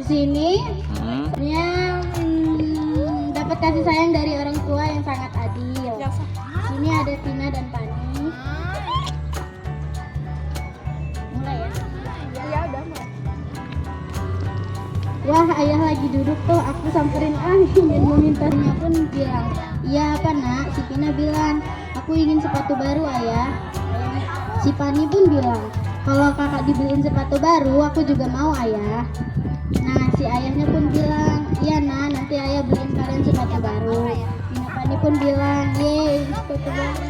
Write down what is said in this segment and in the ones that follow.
Di sini dapat kasih sayang dari orang tua yang sangat adil. Di sini ada Tina dan Pani. Mulai ya? Iya udah mulai. Wah, ayah lagi duduk tuh, aku samperin ingin memintanya pun bilang, iya apa nak? Si Tina bilang, aku ingin sepatu baru ayah. Si Pani pun bilang, kalau kakak dibeliin sepatu baru, aku juga mau ayah. Nah, si ayahnya pun bilang, iya nak, nanti ayah beliin kalian sepatu baru. Tina Pani pun bilang, yeay sepatu baru.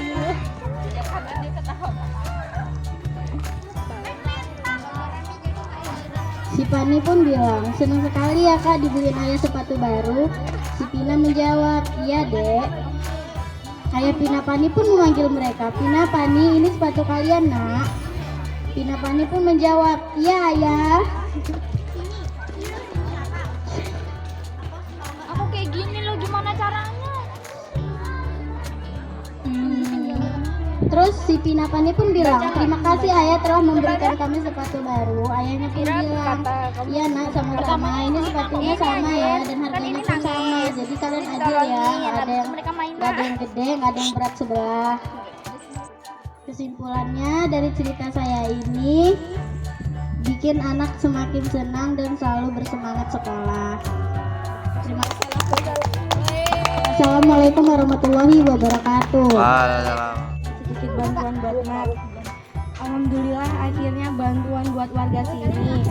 Si Pani pun bilang, senang sekali ya kak dibeliin ayah sepatu baru. Si Pina menjawab, iya dek. Ayah Pina Pani pun memanggil mereka, Pina Pani ini sepatu kalian nak. Pina Pani pun menjawab, iya ayah. Aku kayak gini loh, gimana caranya? Terus si Pina Pani pun bilang, terima kasih ayah telah memberikan kami sepatu baru. Ayahnya pun bilang, iya nak sama-sama, ini sepatunya sama ya dan harganya pun sama. Jadi kalian adil ya, nggak ada yang gede, nggak ada yang berat sebelah. Kesimpulannya dari cerita saya ini, bikin anak semakin senang dan selalu bersemangat sekolah. Terima kasih. Assalamualaikum warahmatullahi wabarakatuh. Sedikit bantuan buat Mat. Alhamdulillah akhirnya bantuan buat warga sini.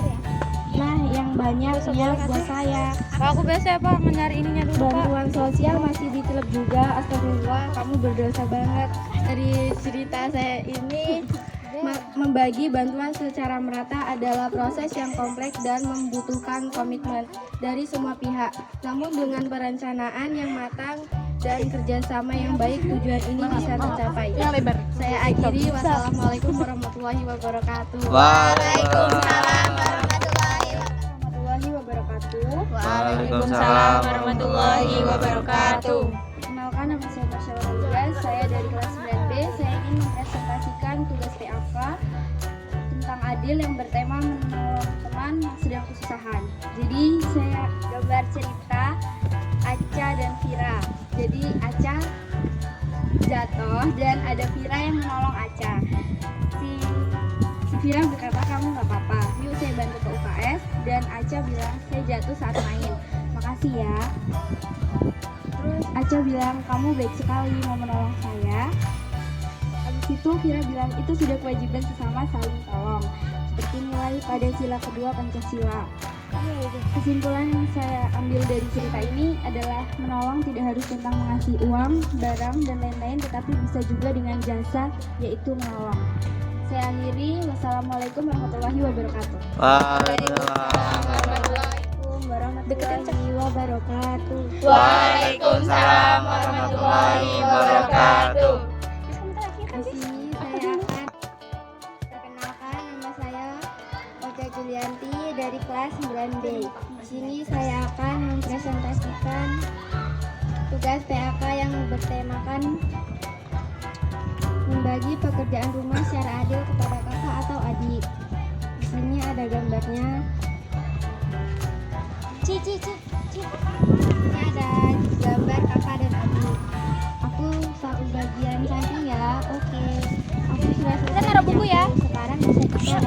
Nah, yang banyaknya buat saya. Aku biasa ya Pak, mencari ininya dulu Pak. Bantuan sosial masih ditelep juga. Astagfirullah, kamu berdosa banget. Dari cerita saya ini, membagi bantuan secara merata adalah proses yang kompleks dan membutuhkan komitmen dari semua pihak. Namun dengan perencanaan yang matang dan kerjasama yang baik, tujuan ini bisa tercapai. Saya akhiri. Wassalamualaikum warahmatullahi wabarakatuh. Waalaikumsalam Warahmatullahi wabarakatuh. Waalaikumsalam warahmatullahi wabarakatuh. Kenalkan, nama saya Masya Allah. Saya dari kelas 9B. Saya ingin mempresentasikan tugas PAK tentang adil yang bertema menolong teman yang sedang kesusahan. Jadi saya gambar cerita Aca dan Vira. Jadi Aca jatuh dan ada Vira yang menolong Aca. Si Vira berkata, kamu nggak apa-apa, yuk saya bantu ke UKS. Dan Aca bilang, saya jatuh saat main, makasih ya. Terus Aca bilang, kamu baik sekali mau menolong saya. Habis itu Vira bilang, itu sudah kewajiban sesama saling tolong, seperti nilai pada sila kedua Pancasila. Kesimpulan yang saya ambil dari cerita ini adalah menolong tidak harus tentang mengasih uang, barang, dan lain-lain, tetapi bisa juga dengan jasa, yaitu menolong. Saya akhiri. Wassalamualaikum warahmatullahi wabarakatuh. Waalaikumsalam warahmatullahi wabarakatuh. Waalaikumsalam warahmatullahi wabarakatuh. Di sini saya akan perkenalkan, nama saya Ocha Julianti dari kelas 9B. Di sini saya akan mempresentasikan tugas PAK yang bertemakan membagi pekerjaan rumah secara adil kepada kakak atau adik. Di sini ada gambarnya. Ini ada gambar kakak dan adik. Aku satu bagian samping ya. Oke. Aku sudah selesai. Kita naruh buku ya. Sekarang bisa kita ya.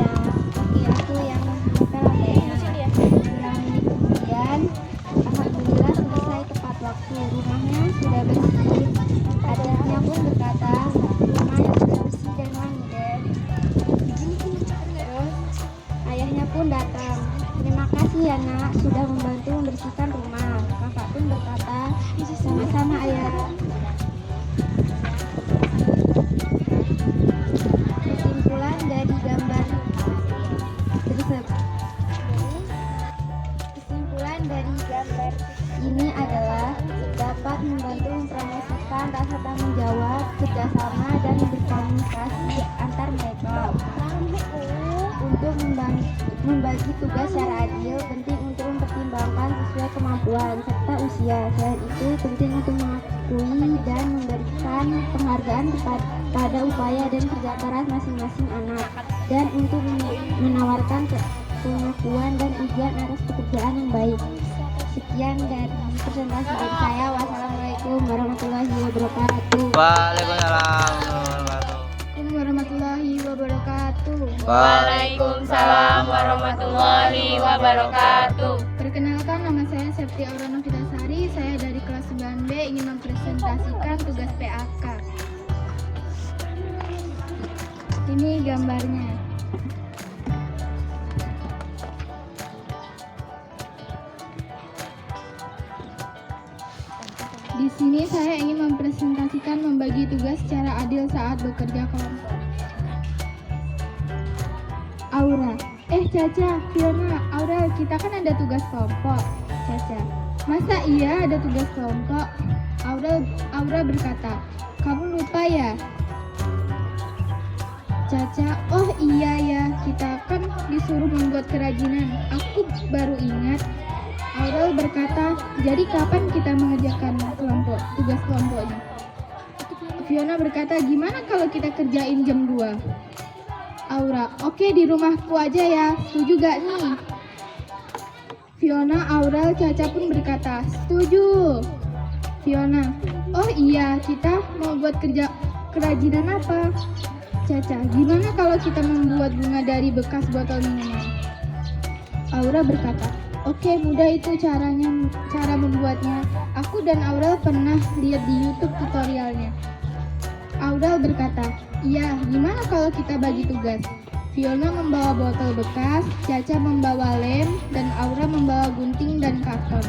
Oke, aku yang novel ya. Kemudian alhamdulillah selesai tepat waktu. Rumahnya sudah bersih. Adiknya pun berkata, rumah yang sudah bersih dan wangi deh. Terus ayahnya pun datang. Terima kasih ya nak, sudah membantu membersihkan rumah. Kakak pun berkata, sama-sama ayah. Kesimpulan dari gambar berikut. Kesimpulan dari gambar ini adalah dapat membantu mempromosikan rasa tanggung jawab, kerjasama, dan berkomunikasi antar mereka. Untuk membagi tugas secara adil, penting untuk mempertimbangkan sesuai kemampuan serta usia. Selain itu, penting untuk mengakui dan memberikan penghargaan pada upaya dan kerja keras masing-masing anak, dan untuk menawarkan pengakuan dan kebahagiaan atas pekerjaan yang baik. Sekian dari presentasi dari saya. Wassalamualaikum warahmatullahi wabarakatuh. Waalaikumsalam Warahmatullahi wabarakatuh. Waalaikumsalam warahmatullahi wabarakatuh. Perkenalkan, nama saya Septi Aura Novitasari. Saya dari kelas 9B ingin mempresentasikan tugas PAK. Ini gambarnya. Di sini saya ingin mempresentasikan membagi tugas secara adil saat bekerja kelompok. Aura, Caca, Fiona, Aura, kita kan ada tugas kelompok. Caca, masa iya ada tugas kelompok? Aura berkata, kamu lupa ya? Caca, oh iya ya, kita kan disuruh membuat kerajinan. Aku baru ingat. Aurel berkata, jadi kapan kita mengerjakan tugas kelompoknya? Fiona berkata, gimana kalau kita kerjain jam 2? Aura, oke, di rumahku aja ya, setuju gak nih? Fiona, Aurel, Caca pun berkata, setuju. Fiona, oh iya, kita mau buat kerajinan apa? Caca, gimana kalau kita membuat bunga dari bekas botol minuman? Aura berkata, oke, mudah itu cara membuatnya. Aku dan Aurel pernah lihat di YouTube tutorialnya. Aurel berkata, iya, gimana kalau kita bagi tugas? Fiona membawa botol bekas, Caca membawa lem, dan Aura membawa gunting dan karton.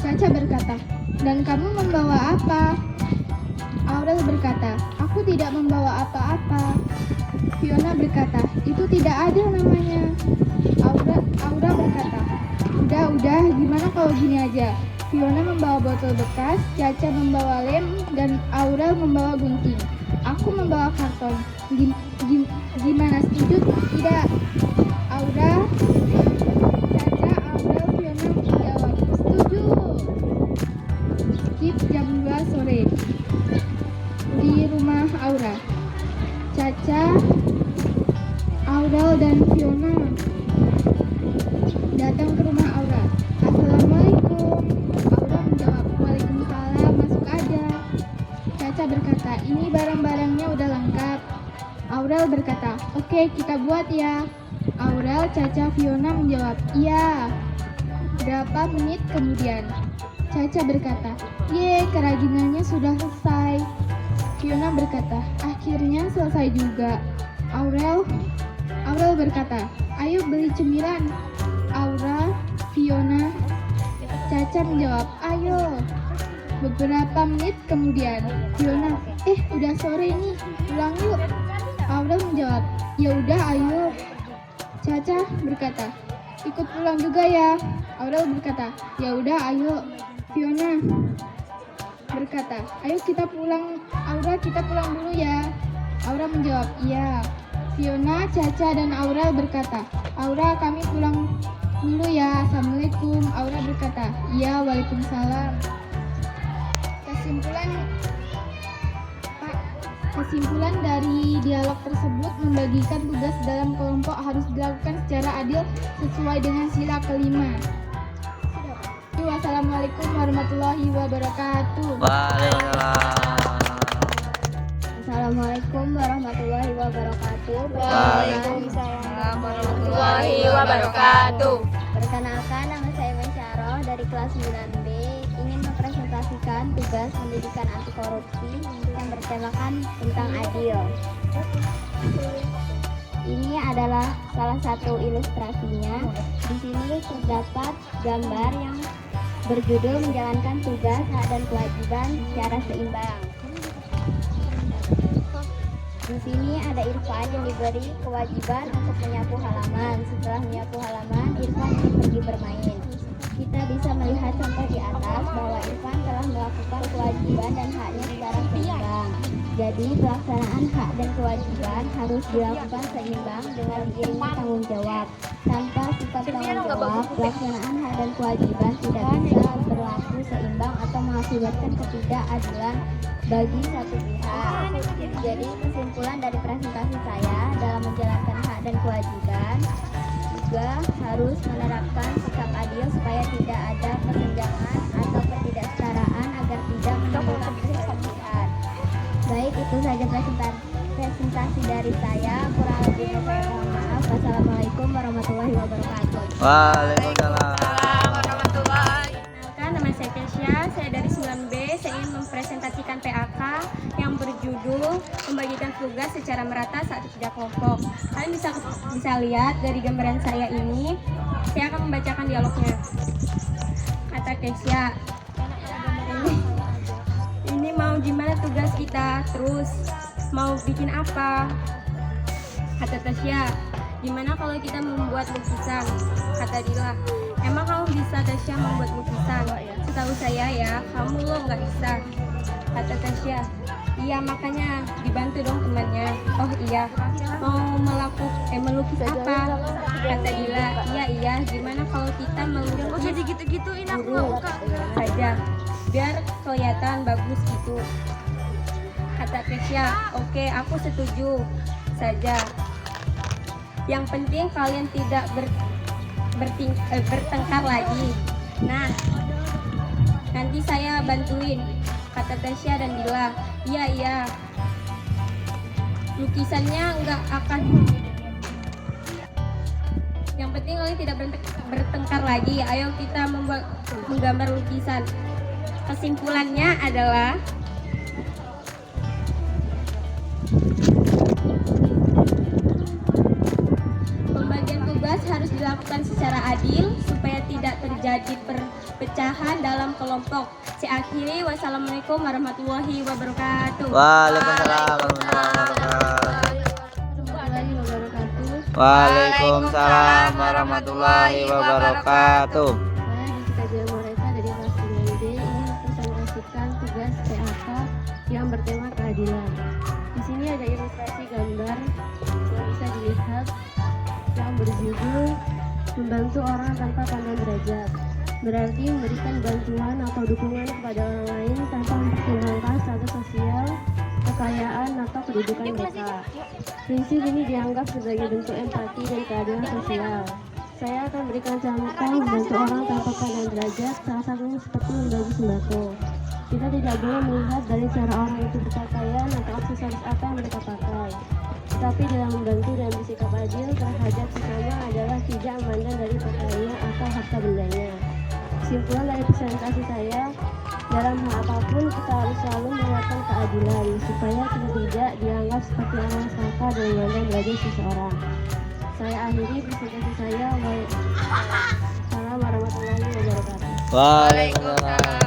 Caca berkata, dan kamu membawa apa? Aurel berkata, aku tidak membawa apa-apa. Fiona berkata, itu tidak ada namanya. Aura berkata, udah, gimana kalau gini aja? Fiona membawa botol bekas, Caca membawa lem, dan Aurel membawa gunting. Aku membawa karton. Gimana, setuju? Tidak. Aura, Caca, Aurel, Fiona menjawab, setuju. Skip jam 2 sore. Di rumah Aura, Caca, Aurel, dan Fiona datang ke rumah Aura. Assalamualaikum. Aura menjawab, waalaikumsalam, masuk aja. Caca berkata, ini barang-barangnya udah lengkap. Aurel berkata, oke, kita buat ya. Aurel, Caca, Fiona menjawab, iya. Berapa menit kemudian? Caca berkata, ye, kerajinannya sudah selesai. Fiona berkata, akhirnya selesai juga. Aurel berkata, ayo beli cemilan. Aura, Fiona, Caca menjawab, ayo. Beberapa menit kemudian, Fiona, udah sore nih, pulang yuk. Aurel menjawab, ya udah, ayo. Caca berkata, ikut pulang juga ya. Aurel berkata, ya udah, ayo. Fiona berkata, ayo kita pulang. Aura, kita pulang dulu ya. Aura menjawab, iya. Fiona, Caca, dan Aurel berkata, Aura, kami pulang dulu ya. Assalamualaikum. Aura berkata, iya, waalaikumsalam. Kesimpulan dari dialog tersebut membagikan tugas dalam kelompok harus dilakukan secara adil sesuai dengan sila kelima. Wassalamualaikum warahmatullahi wabarakatuh. Assalamualaikum warahmatullahi wabarakatuh. Waalaikumsalam warahmatullahi wabarakatuh. Perkenalkan, nama saya Mesyarah dari kelas 9B ingin mempresentasikan tugas pendidikan anti korupsi yang bertemakan tentang adil. Ini adalah salah satu ilustrasinya. Di sini terdapat gambar yang berjudul menjalankan tugas, hak dan kewajiban secara seimbang. Di sini ada Irfan yang diberi kewajiban untuk menyapu halaman. Setelah menyapu halaman, Irfan ingin pergi bermain. Kita bisa melihat contoh di atas bahwa Irfan telah melakukan kewajiban dan haknya secara seimbang. Jadi pelaksanaan hak dan kewajiban harus dilakukan seimbang dengan diiringi tanggung jawab. Tanpa sifat tanggung jawab, pelaksanaan hak dan kewajiban tidak bisa berlaku seimbang atau mengakibatkan ketidakadilan bagi satu pihak. Jadi kesimpulan dari presentasi saya dalam menjalankan hak dan kewajiban, juga harus menerapkan sikap adil supaya tidak ada kesenjangan atau ketidaksetaraan agar tidak menimbulkan perselisihan. Baik, itu saja presentasi dari saya. Kurang lebihnya saya mohon maaf. Wassalamualaikum warahmatullahi wabarakatuh. Waalaikumsalam. Kenalkan, nama saya Kesya, saya dari 9B. Saya ingin mempresentasikan PAK yang berjudul membagikan tugas secara merata saat kerja kelompok. Kalian bisa lihat dari gambaran saya ini. Saya akan membacakan dialognya. Kata Kesya, ini mau gimana tugas kita? Terus mau bikin apa? Kata Tasya, gimana kalau kita membuat lukisan? Kata Dila, emang kamu bisa Tasya membuat lukisan? Setahu saya ya, kamu lo nggak bisa. Kata Tasya, iya makanya dibantu dong temannya. Oh iya, mau melukis apa? Kata Dila, iya, gimana kalau kita melukis? Oh jadi gitu-gituin aku saja, biar kelihatan bagus gitu. Kata Kesya, oke, aku setuju saja. Yang penting kalian tidak bertengkar lagi. Nah, nanti saya bantuin. Kata Tasya dan Dila, iya. Lukisannya nggak akan. Yang penting kalian tidak bertengkar lagi. Ayo kita menggambar lukisan. Kesimpulannya adalah pembagian tugas harus dilakukan secara adil supaya tidak terjadi perpecahan dalam kelompok. Saya akhiri, wassalamualaikum warahmatullahi wabarakatuh. Waalaikumsalam warahmatullahi wabarakatuh. Waalaikumsalam warahmatullahi wabarakatuh. Saya Jessica Jelmoreta dari kelas 9D ingin mempresentasikan tugas PAK yang bertema keadilan. Di sini ada ilustrasi gambar yang bisa dilihat yang berjudul membantu orang tanpa pandang derajat. Berarti memberikan bantuan atau dukungan kepada orang lain tanpa mempertimbangkan status sosial, kekayaan atau kedudukan mereka. Prinsip ini dianggap sebagai bentuk empati dan keadilan sosial. Saya akan berikan contoh membantu orang tanpa pandang derajat, salah satunya seperti membagi sembako. Kita tidak boleh melihat dari cara orang itu berpakaian atau aksesoris apa yang mereka pakai. Tetapi dalam membantu dan bersikap adil terhadap sesama adalah tidak memandang dari pakaiannya atau harta bendanya. Kesimpulan dari presentasi saya, dalam hal apapun kita harus selalu menguatkan keadilan supaya kita tidak dianggap seperti orang saka dan memandang derajat seseorang. Saya akhiri presentasi saya. Wassalamualaikum warahmatullahi wabarakatuh. Waalaikumsalam.